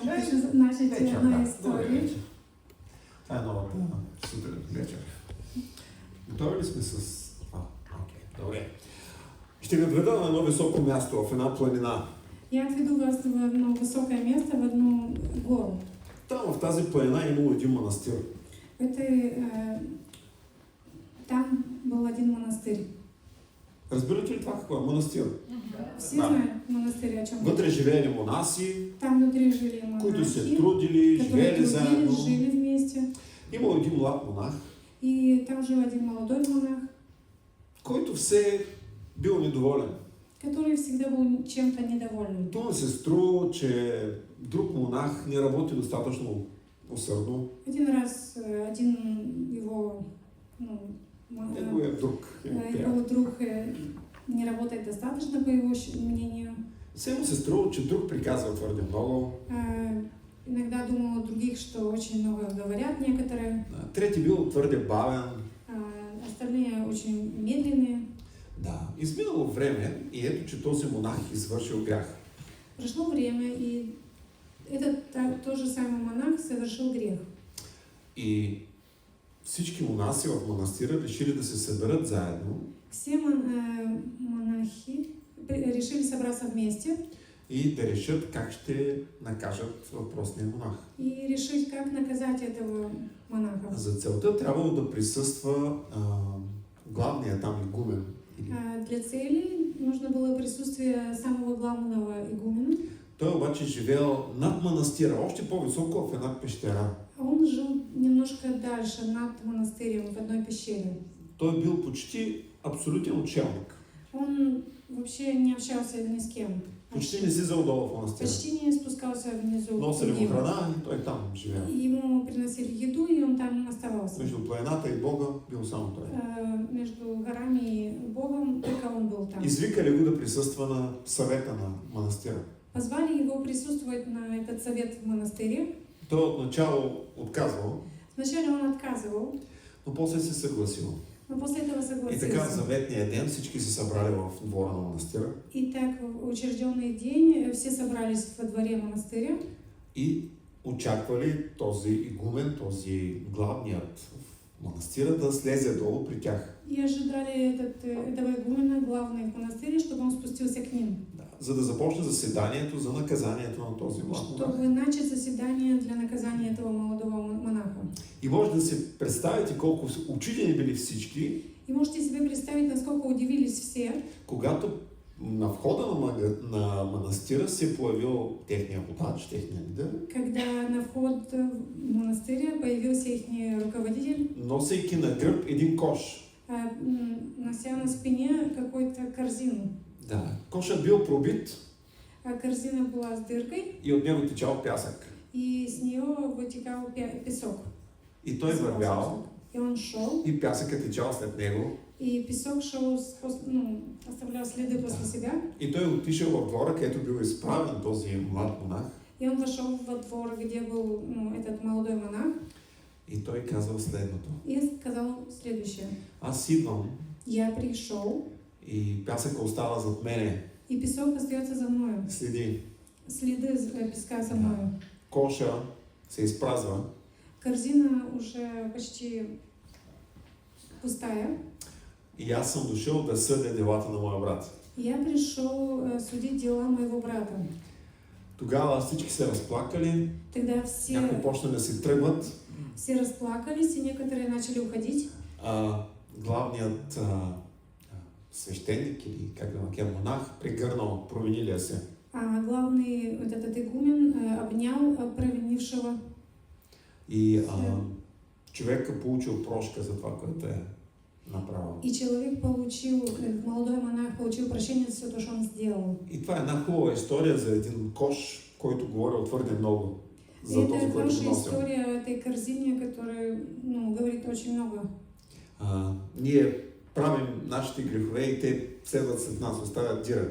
Пише нашите Вечер, една да. Добре история. вечер. Това е новата сутрин вечер. Готови ли сме с това? Окей, добре. Ще ви отведа на едно високо място, в една планина. Я отведу вас в одно высокое место, в одну гору. Там в тази планина имало един манастир. Там был один монастырь. Разбирате ли това какво е манастир? Все знают монастырь, о чем Вътре живеели монаси, Там внутри жили монахи, които се трудили, которые живеели заедно. трудились, жили вместе. Имал един млад монах, И там жил один молодой монах, който все бил недоволен. который всегда был чем-то недоволен. То му се струва, че друг монах не работи достатъчно усърдно. Один раз один его, Неговият друг его друг не работает достаточно, по его мнению. Все му се струва, че друг приказва твърде много. Иногда думал о других, что очень много говорят некоторые. Трети бил твърде бавен. Остальные очень медленные. Да, изминало време и ето, че този монах извършил грях. Прошло время, и этот тот же самый монах совершил грех. И всички монаси в манастира решили да се съберат заедно. Все монахи решили собраться вместе И да решат как ще накажат въпросния монах. и решить, как наказать этого монаха. За целта трябвало да присъства главният там игумен. Для цели нужно было присутствие самого главного игумена. Той обаче живеел над манастира, още по-високо в една пещера. Он жил немножко дальше, над монастырем, в одной пещере. Той бил почти абсолютен учелник. Он вообще не общался ни с кем. Почти не слизал долу в манастира. Почти не спускался внизу. Носили му храна и той там живеел. Ему приносили еду, и он там оставался. Между планината и Бога бил само той. Между горами и Богом только он был там. Извикали го да присъства на съвета на манастира. Позвали его присутствовать на этот совет в монастыре. Той отначало отказвал, Вначале он отказывал, но после се съгласил. но после этого И така в согласился. заветния ден всички се събрали в двора на манастира И так в учрежденный день все собрались во дворе монастыря и очаквали този игумен, този главният в манастира да слезе долу при тях. и ожидали этого игумена, главный в монастыре, чтобы он спустился к ним. За да започне заседанието за наказанието на този млад монах. Чтобы начать заседание для наказания этого молодого монаха. И може да се представите колко учудени били всички, И можете себе представить, насколько удивились все, когато на входа на манастира се появил техния водач, техния лидер, когда на вход в монастырь появился их руководитель, носейки на гръб един кош. нося на спине какую-то корзину. Да. Кошът бил пробит Корзина была с дыркой, и от него течал пясък. и с нее вытекал песок. И той вървял И он шел, и пясъкът течал след него. и песок шел, оставлял следы после себя. И той отишъл в двора, където бил изправен този млад монах. И он вошел во двор, где был этот молодой монах, И той казал следното. и сказал следующее. Аз идвам Я пришел, и пясъка остава зад мене. и песок остается за мною. Следи. Следы песка за мною. Коша се изпразва. Корзина уже почти пустая. И аз съм дошъл да съдя делата на моя брат. Я пришел судить дела моего брата. Тогава всички се разплакали, Тогда все, някои почнали да се тръгват. все расплакались, и некоторые начали уходить. Главният свещеник или как да накем монах прегърнал провинилия се. А главный этот игумен обнял провинившего. И човека получил прошка за това, което е направил. И человек получил, молодой монах получил прощение за все то, что он сделал. И това е една хубава история за един кош, който говорил твърде много за И този, это който хорошая носил. история о этой корзине, которая говорит очень много. Ние правим нашите грехове и те следват след нас, оставят дира.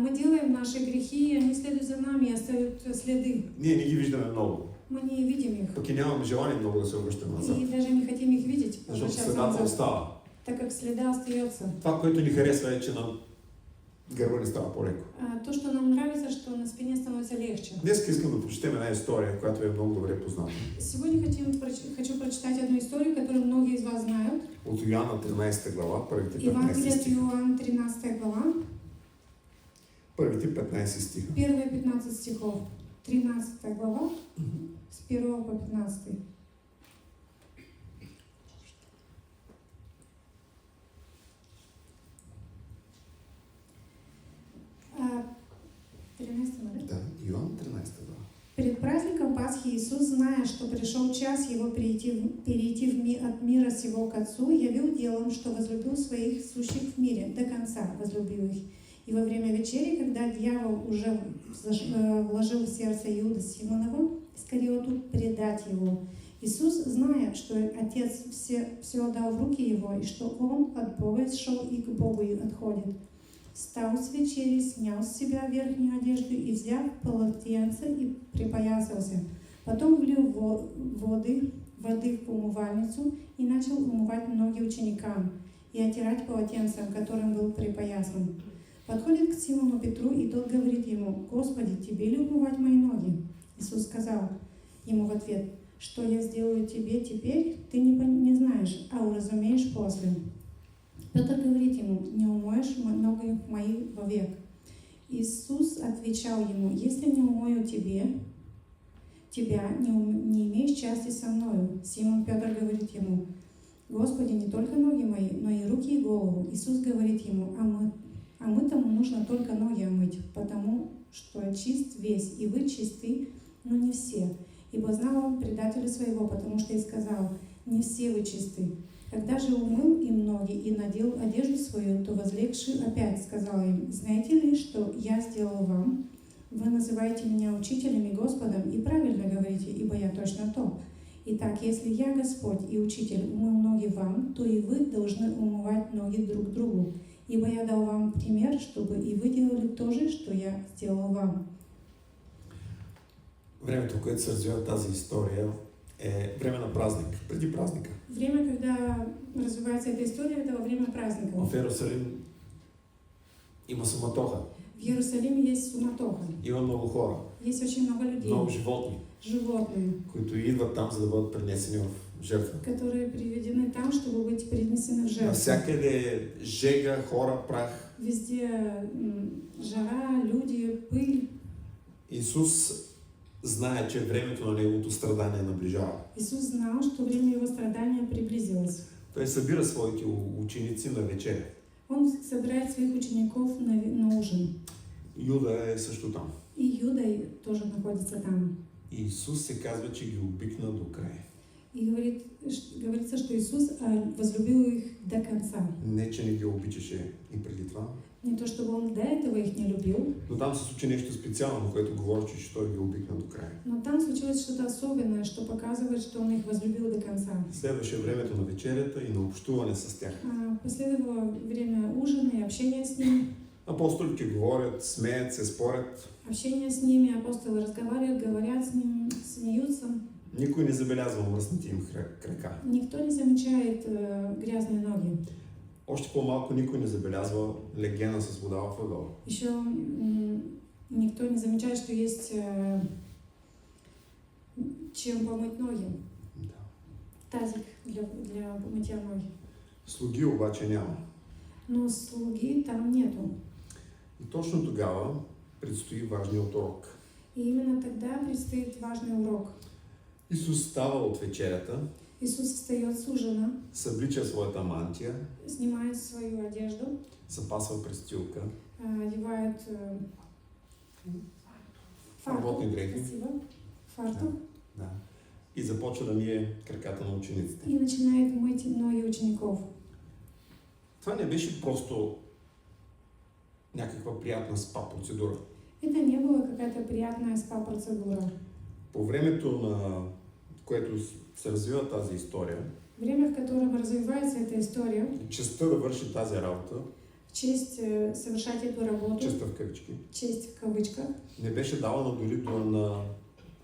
Мы делаем наши грехи, и они следуют за нами и оставят следы. Ние не ги виждаме много. Мы не видим их. Пък и нямаме желание много да се обръщаме назад. И даже не хотим их видеть, Защото возвращаться следата назад, остава. так как следа остается. Това, което ни харесва е, че на гърба ни става по-леко. То, что нам нравится, что на спине становится легче. Днес искам да прочетем една история, която е много добре позната. Сегодня хочу прочитать одну историю, которую многие из вас знают. От Йоанна 13 глава, първите 15 Евангелие от стиха. Иоанн, 13 глава, Първите 15 стиха. первые 15 стихов. 13 глава, с 1 по 15. А, 13 глава. Да, Йоанн 13 глава. Перед праздником Пасхи Иисус, зная, что пришел час Его перейти от мира сего к Отцу, явил делом, что возлюбил своих сущих в мире, до конца возлюбил их. И во время вечери, когда дьявол уже вложил в сердце Иуды Симонова, Искариоту, предать его, Иисус, зная, что Отец все отдал в руки Его, и что Он от Бога шел и к Богу отходит, встал с вечери, снял с себя верхнюю одежду и, взяв полотенце, и припоясался. Потом влил воды в умывальницу и начал умывать ноги ученикам и оттирать полотенцем, которым был припоясан. Подходит к Симону Петру, и тот говорит ему: «Господи, тебе ли умывать мои ноги?» Иисус сказал ему в ответ: «Что я сделаю тебе теперь, ты не знаешь, а уразумеешь после». Петр говорит ему: «Не умоешь ноги мои вовек». Иисус отвечал ему: «Если не умою тебя, не имеешь части со мною». Симон Петр говорит ему: «Господи, не только ноги мои, но и руки и голову». Иисус говорит ему: «А мы-тому нужно только ноги омыть, потому что чист весь, и вы чисты, но не все. Ибо знал он предателя своего, потому что и сказал: не все вы чисты. Когда же умыл им ноги и надел одежду свою, то возлегший опять сказал им: знаете ли, что я сделал вам? Вы называете меня учителем и Господом, и правильно говорите, ибо я точно то. Итак, если я, Господь и Учитель, умыл ноги вам, то и вы должны умывать ноги друг другу. Ибо я дал вам пример, чтобы и вы делали то же, что я сделал вам». Времето, в което се развива тази история, е време на празник, преди празника. Время, когда развивается эта история, это во время праздника. В Иерусалим има суматоха. В Иерусалиме есть суматоха. Има много хора. Есть очень много людей. Много животни. Животные. Които идват там, за да бъдат принесени в жертва. Которые приведены там, чтобы быть принесены в жертву. Навсякъде жега, хора, прах. Везде жара, люди, пыль. Исус знае, че времето на неговото страдание наближава. Иисус знал, что время его страдания приблизилось. Той събира своите ученици на вечеря. Он собирает своих учеников на ужин. Юда е също там. И Юда тоже находится там. И Исус се казва, че ги обикна до края. И говорится, что Иисус возлюбил их до конца. Не, че не ги обичаше и преди това. Не то, чтобы он до этого их не любил. Но там се случи нещо специално, което говори, че той ги обикна до края. Но там случилось что-то особенное, что показывает, что он их возлюбил до конца. Следваше времето на вечерята и на общуване с тях. Последовало время ужина и общения с ним. Апостолите говорят, смеят се, спорят. Общение с ними, апостолы разговаривают, говорят с ним, смеются. Никой не забелязва мръсните им крака. Никто не замечает грязные ноги. Още по-малко никой не забелязва легена с вода в ъгъла. Еще никто не замечает, что есть чем помыть ноги. Да. Тазик для мытья ноги. Слуги обаче няма. Но слуги там нету. И точно тогава предстои важният урок. И именно тогда предстоит важный урок. Исус става от вечерята, Иисус встает с ужина, съблича своята мантия, снимает свою одежду, запасва престилка, одевает работни дрехи. Спасибо. Фартук. Да. И започва да мие краката на учениците. И начинает мыть ноги учеников. Това не беше просто някаква приятна спа процедура. Это не была какая-то приятная спа-процедура. По времето, на което се развива тази история, Время, в котором развивается эта история, честта да върши тази работа, честь совершать эту работу, честа в кавички, честь в кавычках, не беше давана дори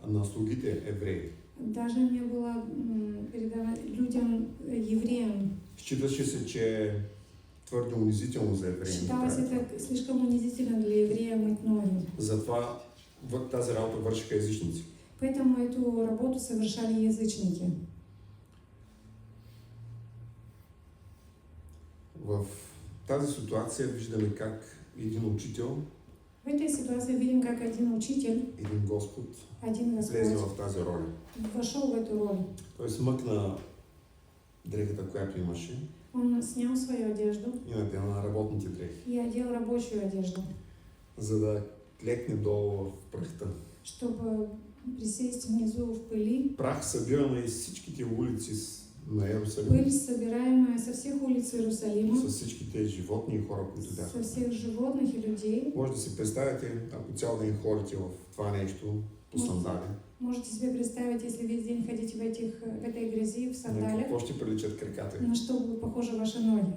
на слугите евреи. даже не было передана людям, евреям. Считаше се, че твърде унизително за евреи. Считалось это слишком унизительно для еврея мыть ноги. Затова тази работа вършиха езичници. Поэтому эту работу совершали язычники. В тази ситуация виждаме как един учител, В этой ситуации видим, как один учитель, един Господ один влезе Господь в тази роля. вошел в эту роль. Той смъкна дрехата, която имаше, Он снял свою одежду и надена работните дрехи, и одел рабочую одежду, за да клекне долу в прахта. чтобы присесть внизу в пыли. Прах събираме из всичките улици на Иерусалим, Пыль, собираемая со всех улиц Иерусалима, с всичките животни и хора, които бяха. со всех животных и людей. Може да си представите, ако цял ден ходите в това нещо по сандали, Можете себе представить, если весь день ходите в этой грязи, в на сандалях, какво ще приличат краката. на что будут похожи ваши ноги.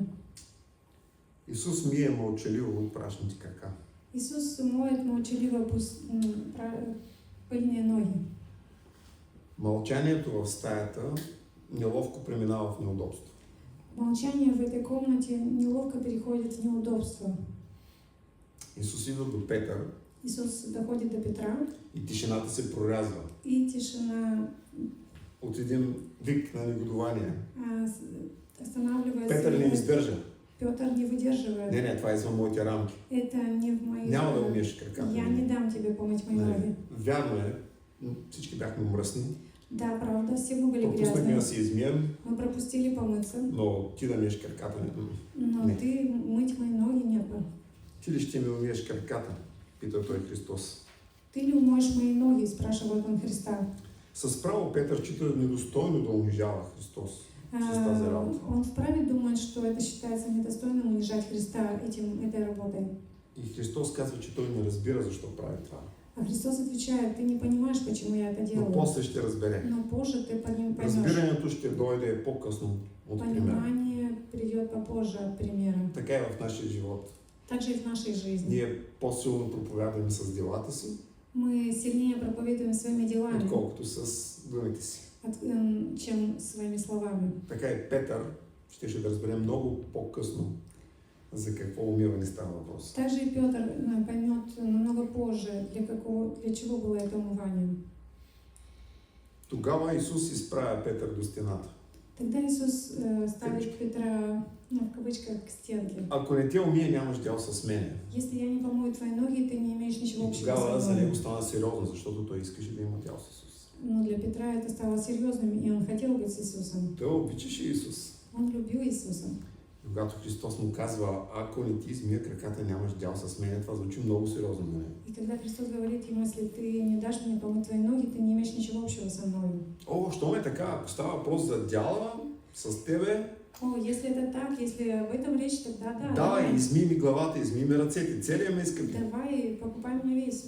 Исус мие мълчаливо прашните крака. Иисус моет молчаливо пыльные ноги. Мълчанието в стаята неловко преминава в неудобство. Молчание в этой комнате неловко переходит в неудобство. Исус идва до Петър Иисус доходит до Петра, и тишината се прорязва и тишина от един вик на негодование. останавливается. Петър не издържа. Петр не выдерживает. Не, това е извън моите рамки. Это не в моей... Няма да умиеш краката. Я не дам тебе помыть мои ноги. Вярно е, всички бяхме мръсни. Да, правда, все мы были Пропуснахме да грязные. се измием, Мы пропустили помыться, но ти да миеш краката. но Не. ты мыть мои ноги не был. Ти ли ще ми умиеш краката? Пита той Христос. Ты ли умоешь мои ноги? Спрашивает он Христа. С право Петър счита недостойно да унижава Христос с тази работа. Он вправе думать, что это считается недостойным унижать Христа этой работой. И Христос казва, че той не разбира защо прави това. А Христос отвечает, ты не понимаешь, почему я это Но делаю. после ще разбере. Но позже ты поймешь. Разбирането ще дойде по-късно от примера. Понимание придет попозже от примера. Така е в нашия живот. Также и в нашей жизни. Ние по-силно проповядваме с делата си, Мы сильнее проповедуем своими делами, отколкото с думите си. чем своими словами. Така и Петър ще да разбере много по-късно за какво умиване става въпрос. Также и Петр поймет намного позже, для чего было это умывание. Тогава Исус изправя Петър до стената. Тогда Иисус ставит Петра, в кавычках, к стенке. Ако не те умие, нямаш дял с мене. Если я не помою твои ноги, ты не имеешь ничего И общего тогава со за мной. него стана сериозно, защото той искаше да има дял с Исус. Но для Петра это стало серьезным, и он хотел быть с Иисусом. Той обичаше Исус. Он любил Иисуса. Когато Христос му казва, ако не ти измия краката, нямаш дял с мене, това звучи много сериозно на него. И когда Христос говорит ему, если ты не дашь мне помыть твои ноги, ты не имеешь ничего общего со мной. О, що ме така? Ако става въпрос за дяла с тебе, О, если это так, если об этом речь, тогда да. давай, изми ми главата, изми ми ръцете, целият ме изкъпи. Давай, покупай мне весь.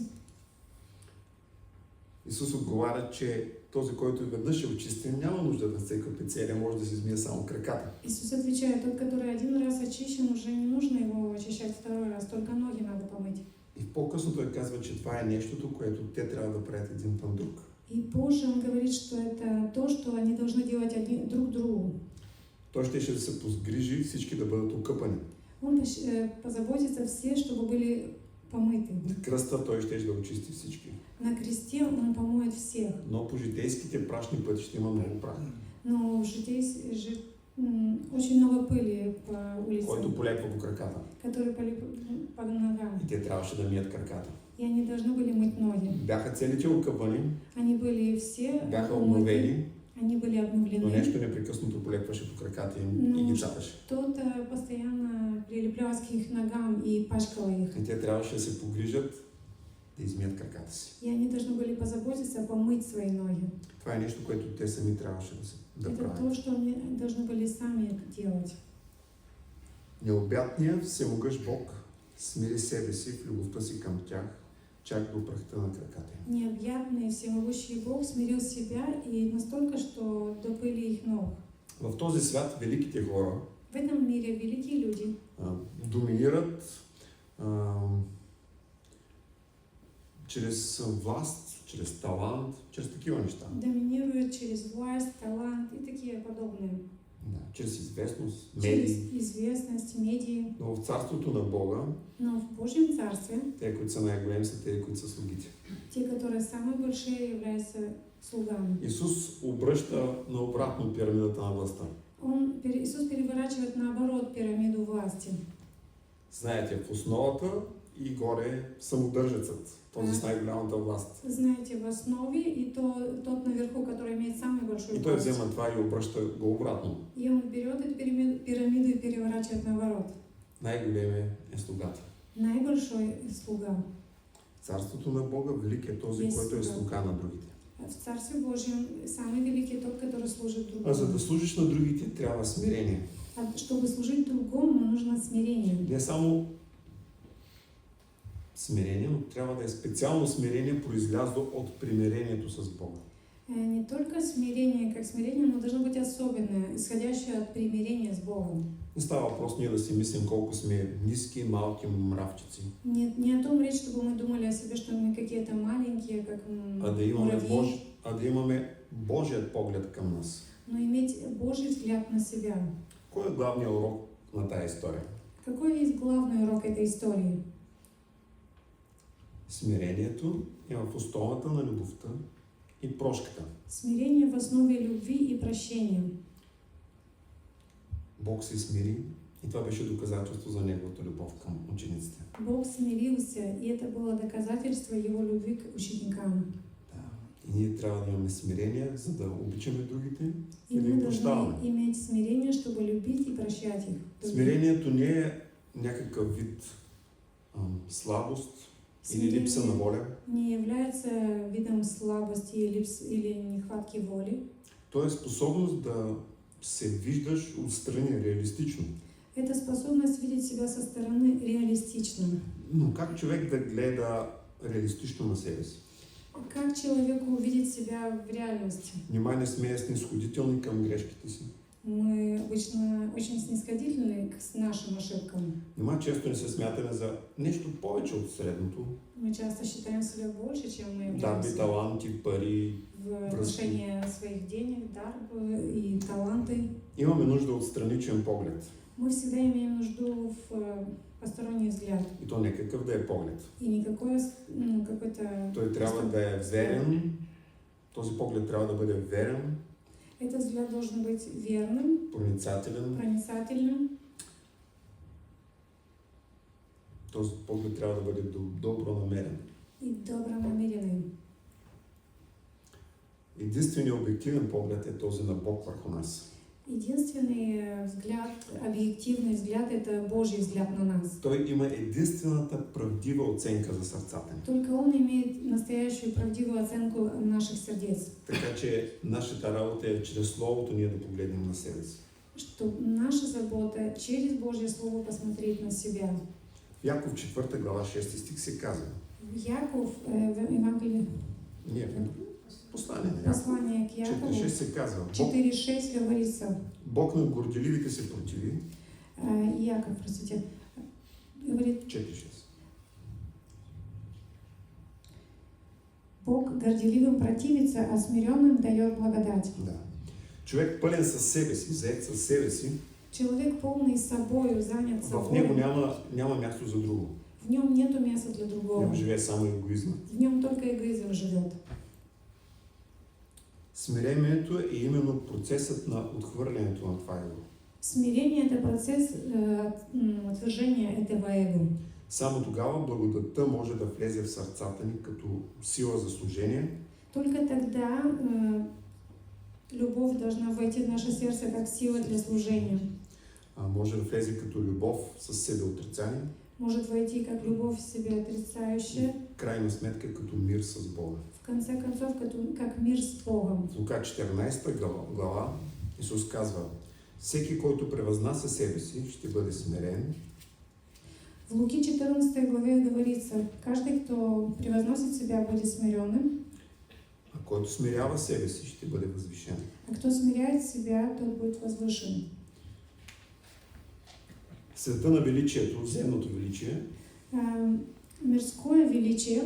Исус отговаря, че този, който веднъж е очистен, няма нужда да се къпи целия, може да се измие само краката. Иисус отвечает, тот, который один раз очищен, уже не нужно его очищать второй раз, только ноги надо помыть. И по-късно той казва, че това е нещото, което те трябва да правят един към друг. И позже он говорит, что это то, что они должны делать друг другу. Той ще да се позгрижи всички да бъдат окъпани. Он позаботится все, чтобы были помыты. На кръста той ще да очисти всички. На кресте он помоет всех. Но по житейските прашни пътища има много прах, Но в очень много пыли по който улицам, полепва по краката. которые по ногам. И те трябваше да мият краката. И они должны были мыть ноги. Бяха целите окъпани, Они были все бяха умыты, обновени, они были но обновлены. нещо непрекъснато полепваше по краката им и ги цапаше. Кто-то постоянно прилеплялся к их ногам и пачкал их. И те трябваше да се погрижат да измият краката си. И они должны были позаботиться помыть свои ноги. Това е нещо, което те сами трябваше да Это правят. то, что они должны были сами делать. Необятният всемогъщ Бог смири себе си в любовта си към тях, чак до прахта на краката им. Необъятный, всемогущий Бог смирил себя и настолько, что до пыли их ног. В този свят великите хора В этом мире великие люди доминират чрез власт, чрез талант, чрез такива неща. доминируют через власть, талант и такие подобные. Да, чрез известност, через медии. известность, медии. Но в царството на Бога, Но в Божьем Царстве те, които са най-големи, са те, които са слугите. те, которые самые большие, являются слугами. Исус обръща наобратно пирамидата на властта. Иисус переворачивает наоборот пирамиду власти. Знаете, в основата и горе самодържецът, този с най-голямата власт. Знаете, в основе и тот наверху, который имеет самую большую И той власт. взема това и обръща го обратно. И он берет эту пирамиду и переворачивает наоборот. Най-големият е слугата. Наибольшой слуга. Царството на Бога велик е този, Есть който е слуга. слуга на другите. В Царстве Божьем самый великий тот, который служит другому. А за да служиш на другите, трябва смирение. А чтобы служить другому, нужно смирение. Не само смирение, но трябва да е специално смирение, произлязло от примирението с Бога. Не только смирение как смирение, но должно быть особенное, исходящее от примирения с Богом. Не става въпрос ние да си мислим колко сме ниски, малки мравчици, Не о том речь, чтобы мы думали о себе, что мы какие-то маленькие, как муравьи, а да имаме Божият поглед към нас. но иметь Божий взгляд на себя. Кой е главният урок на тази история? Какой есть главный урок этой истории? Смирението е в основата на любовта и прошката. Смирение в основе любви и прощения. Бог се смири и това беше доказателство за неговата любов към учениците. Бог смирился, и это было доказательство Его любви к ученикам. Да. И ние трябва да имаме смирение, за да обичаме другите И и да мы им должны прощаваме. иметь смирение, чтобы любить и прощать их. Смирението не е някакъв вид слабост или липса на воля. Не является видом слабости или нехватки воли. То е способност да се виждаш отстрани реалистично. Это способность видеть себя со стороны реалистично. Но как човек да гледа реалистично на себе си? Как человеку увидеть себя в реальности? Нима не сме снисходителни към грешките си. Мы обычно очень снисходительны к нашим ошибкам. Нима често не се смятаме за нещо повече от средното. Мы часто считаем себя больше, чем мы Дарби, являемся таланти, пари. в отношении своих денег, дар и таланты. Имаме нужда от страничен поглед. Мы всегда имеем нужду в посторонний взгляд. И то не какъв да е поглед. И никакой какой-то... Той трябва да е верен. Този поглед трябва да бъде верен, Этот взгляд должен быть верным, проницателен. Този поглед трябва да бъде добро намерен. и добронамеренный. Единственият обективен поглед е този на Бог върху нас. Единственный взгляд, объективный взгляд, это Божий взгляд на нас. Той има единствената правдива оценка за сърцата ни. Только Он имеет настоящую правдивую оценку наших сердец. Така че нашата работа е чрез Словото ние да погледнем на себе си. Что наша забота через Божье Слово посмотреть на себя. В Яков 4 глава 6 стих се казва. Яков, в Евангелии, послание к Якову, 4.6 се казва. 4.6 говорится, Бог на горделивите се противи. Яков, простите, говорит, 4.6. Бог горделивым противится, а смиренным дает благодать. Да. Човек пълен със себе си, заед със себе си, Человек полный собою, занят в него собой, няма място за друго. в нем нету места для В другого. него живее само егоизма. В нем только эгоизм живет. Смирението е именно процесът на отхвърлянето на това его. Смирение – это процесс отвержения этого эго. Само тогава благодатта може да влезе в сърцата ни като сила за служение. Только тогда любовь должна войти в наше сердце как сила для служения. Може да влезе като любов със себе отрицание. Может войти как любовь в себе отрицающая. В крайна сметка като мир с Бога. В конце концов, как мир с Богом. В Лука 14 глава Исус казва: всеки, който превъзнася себе си, ще бъде смирен. В Луки 14 главе говорится, каждый, кто превозносит себя, будет смиренным, А който смирява себе си, ще бъде възвишен. а кто смиряет себя, тот будет возвышен. В света на величието, земното величие, Мирское величие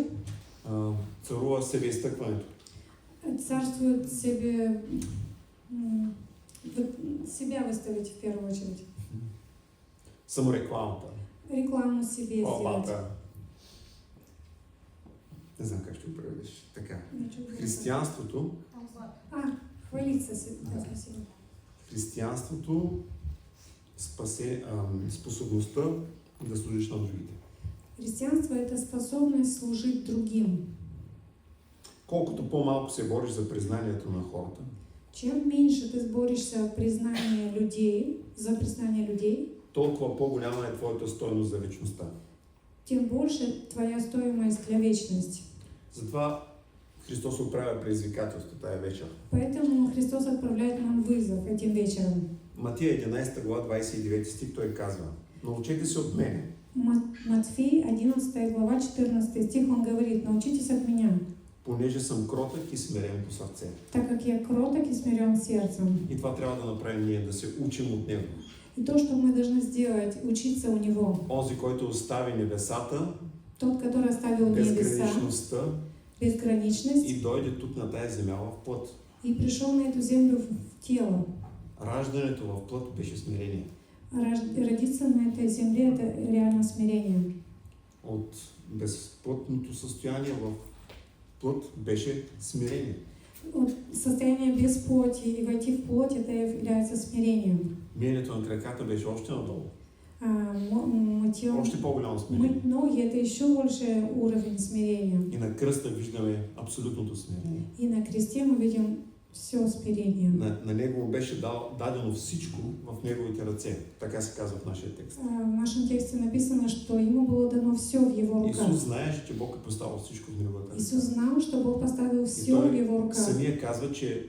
царува себеизтъкването. царствует себе Себя выставить в первую очередь. Саморекламата. Рекламу себе сделать. Хвалбата. Не знам как ще го преведеш. Така. Християнството. Хвалиться себе. Да, спасибо. Християнството способността да служиш на другите. Християнство — это способность служить другим. Колкото по-малко се бориш за признанието на хората, Чем меньше ты борешься за признание людей, толкова по-голяма е твоята стойност за вечността. тем больше твоя стоимость для вечности. Затова Христос отправя предизвикателство тая вечер. Поэтому Христос отправляет нам вызов этим вечером. Матия 11 глава 29 стих той казва: научете се от мене. Матфей 11 глава 14 стих, он говорит: научитесь от меня, понеже съм кротък и смирен по сърце. так как я кроток и смирен сердцем. И това трябва да направим ние, да се учим от Него. И то, что мы должны сделать, учиться у Него. Онзи, който остави небесата, Тот, который оставил небеса, безграничността безграничность, и дойде тук на тая земя в плът. и пришел на эту землю в тело. Раждането в плът беше смирение. Родиться на этой земле — это реально смирение. От безплътното състояние в плът беше смирение. От состояния без плоти и войти в плоть — это является смирением. Миенето на краката беше още надолу. Мытье, Още по-голямо смирение. мыть ноги — это еще больше уровень смирения. И на кръста виждаме абсолютното смирение. И на кресте мы видим все смирение. На Него беше дадено всичко в Неговите ръце. Така се казва в нашия текст. В нашем тексте написано, что ему было дано все в его руках. Исус знаеше, че Бог е поставил всичко в Неговата ръце. Иисус знал, что Бог поставил все в его руках. Самия казва, че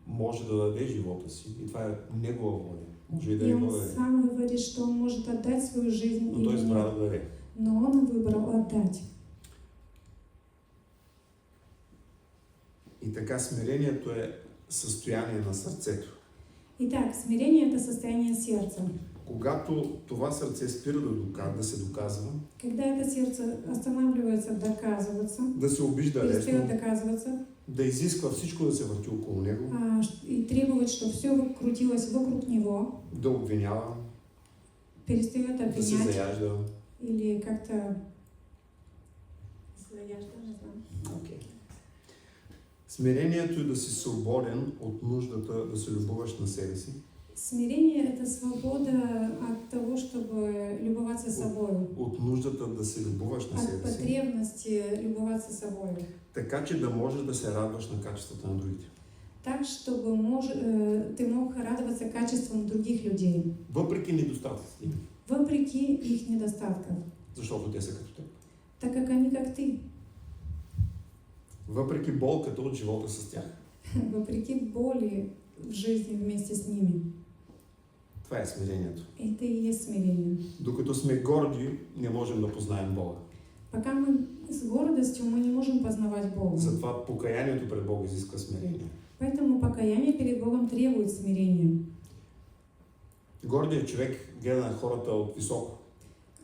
може да даде живота си. И това е Негова воля. Може и да И не он го даде. сам говорит, что он может отдать свою жизнь Но той или избра нет. да даде. Но он выбрал отдать. И така смирението е състояние на сърцето. Итак, смирение — это состояние сердца. Когато това сърце спира да се доказва, Когда это сердце останавливается доказываться, да се обижда перестает лесно, доказываться, да изисква всичко да се върти около него, и требовать, чтобы все крутилось вокруг него, да обвинява, перестает да се обвинять заяжда. или как-то... Заяжда, не знаю. Okay. Смирението е да си свободен от нуждата да се любоваш на себе си. Смирение — это свобода от того, чтобы любоваться собой. От нуждата да се любоваш на От себе си. потребности любоваться собой. Така че да можеш да се радваш на качествата на другите. Так, чтобы ты мог радоваться качествам других людей, Въпреки недостатъците им. вопреки их недостаткам, Защото те са като теб. так как они как ты, Въпреки болката от живота с тях. вопреки боли в жизни вместе с ними. Това е смирението. Это и есть смирение. Докато сме горди, не можем да познаем Бога. Пока мы с гордостью, мы не можем познавать Бога. Затова покаянието пред Бога изисква смирение. Поэтому покаяние перед Богом требует смирения. Гордият човек гледа на хората от високо.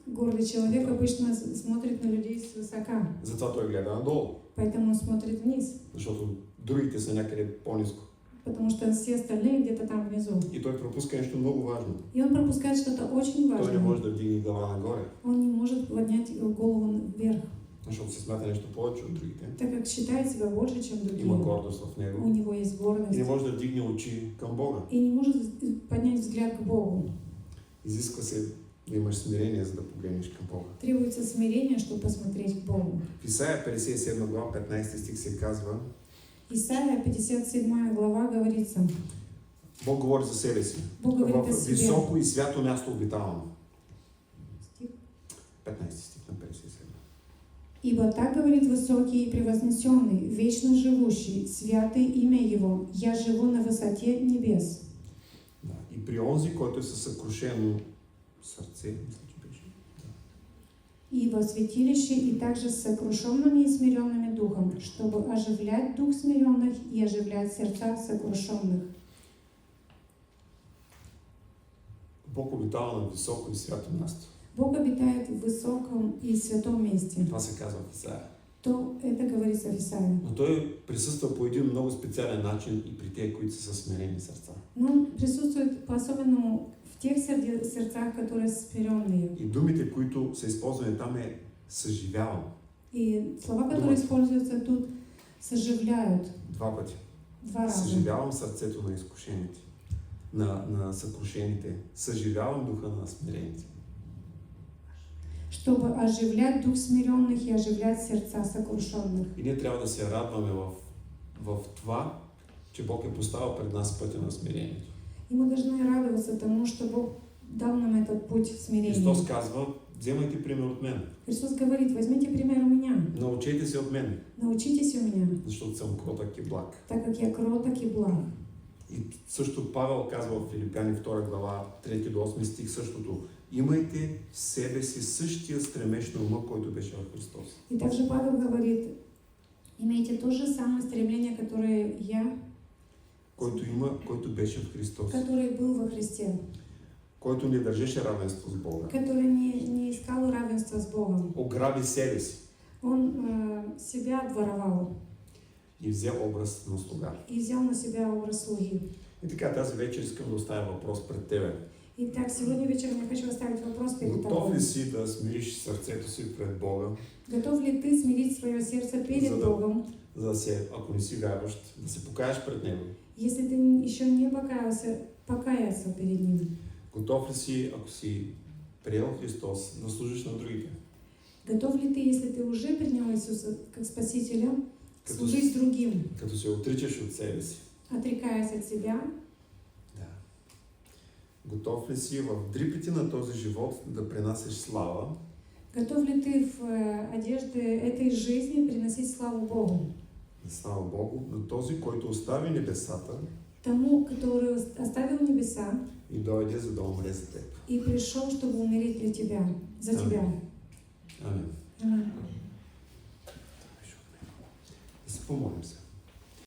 Гордый человек обычно смотрит на людей свысока, Затова той гледа надолу. поэтому он смотрит вниз, Защото другите са някъде по-ниско. потому что все остальные где-то там внизу. И той пропуска нещо много важно. И он пропускает что-то очень Той не важное. може да вдигне глава нагоре, Он не может поднять голову вверх, защото се смята нещо повече от другите. так как считает себя больше, чем другие. Има гордост в У него. него есть И гордость. не може да вдигне очи към Бога. И не может поднять взгляд к Богу. Изисква се да имаш смирение, за да погледнеш към Бога. Требуется смирение, чтобы посмотреть к Богу. В Исаия 57 глава 15 стих се казва: Исаия 57 глава говорится. Бог говори за себе си. Бог говорит о В себе. високо и свято място обитавам. Стих. 15 стих на 57. Ибо так говорит высокий и превознесенный, вечно живущий, святый имя Его. Я живу на высоте небес. Да. И при онзи, който е със съкрушено сърце, мисля, че беше. И во святилище, и также с сокрушенными и смиренными духом, чтобы оживлять дух смиренных и оживлять сердца сокрушенных. Бог обитава на високо и свято място. Бог обитает в высоком и святом месте. Това се казва в Исаия. То это говорится в Исаия. Но той присъства по един много специален начин и при тези, които са със смирени сърца. Но Он присутствует по-особенному в тех сердцах, которые смиренные. И думите, които са използвани там е съживявам. И слова, которые используются тут, соживляют Два пъти. два раза. Съживявам сърцето на изкушените, на съкрушените. Съживявам духа на смирените. Чтобы оживлять дух смиренных и оживлять сердца сокрушенных. И ние трябва да се радваме в това, че Бог е поставил пред нас пътя на смирението. И мы должны радоваться тому, что Бог дал нам этот путь смирения. Христос казва, вземайте пример от мен. Христос говорит, возьмите пример у меня, Научете се от мен, научитесь у меня, защото съм кротък и благ. так как я кроток и благ. И също Павел казва в Филипяни 2 глава, 3 до 8 стих същото. Имайте в себе си същия стремеж на ума, който беше в Христос. И также Павел говорит, имейте то же самое стремление, которое я, който беше в Христос. который был во Христе, Който не държеше равенство с Бога. который не искал равенства с Богом. Ограби себе си Он себя обворовал и взе образ на слуга. и взял на себя образ слуги. И така тази вечер искам да оставя въпрос пред тебе. Итак, сегодня вечером я хочу оставить вопрос перед Готов тобой. ли си да смириш сърцето си пред Бога, Готов ли ты смирить свое сердце перед Богом, за да се, ако не си вярващ, да се покаеш пред Него? если ты еще не покаяться перед Ним? Готов ли си, ако си приел Христос, да служиш на другите? Готов ли ты, если ты уже принял Иисуса как Спасителя, служить другим, Като се отричаш от себе си? отрекаясь от себя? Да. Готов ли си в дрипите на този живот да принасяш слава? Готов ли ты в одежде этой жизни приносить славу Богу? Слава Богу, на този, който остави небесата Тому, который оставил небеса и дойде, за да умре за теб. и пришел, чтобы умереть для тебя, за Амин. тебя. Амин. Амин. Да се помолим се.